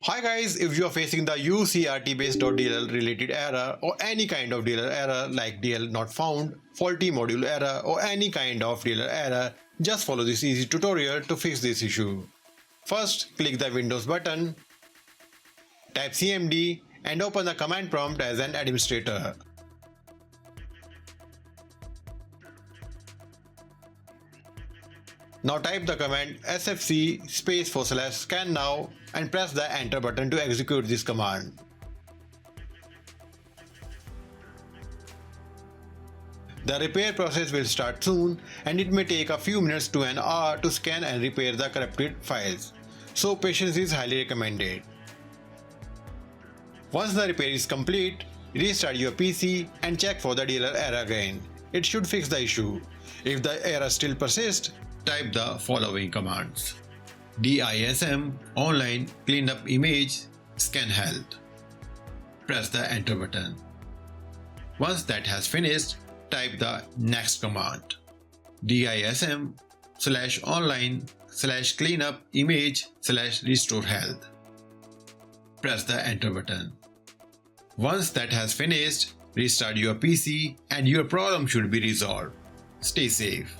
Hi guys, if you are facing the Ucrtbase.dll related error or any kind of DLL error like DL not found, faulty module error or any kind of DLL error, just follow this easy tutorial to fix this issue. First, click the Windows button, type cmd and open the command prompt as an administrator. Now type the command sfc /scan now and press the enter button to execute this command. The repair process will start soon and it may take a few minutes to an hour to scan and repair the corrupted files, so patience is highly recommended. Once the repair is complete, restart your PC and check for the DLL error again. It should fix the issue. If the error still persists, type the following commands: DISM online cleanup image scan health. Press the enter button. Once that has finished, type the next command: DISM /online /cleanup image /restore health. Press the enter button. Once that has finished, restart your PC and your problem should be resolved. Stay safe.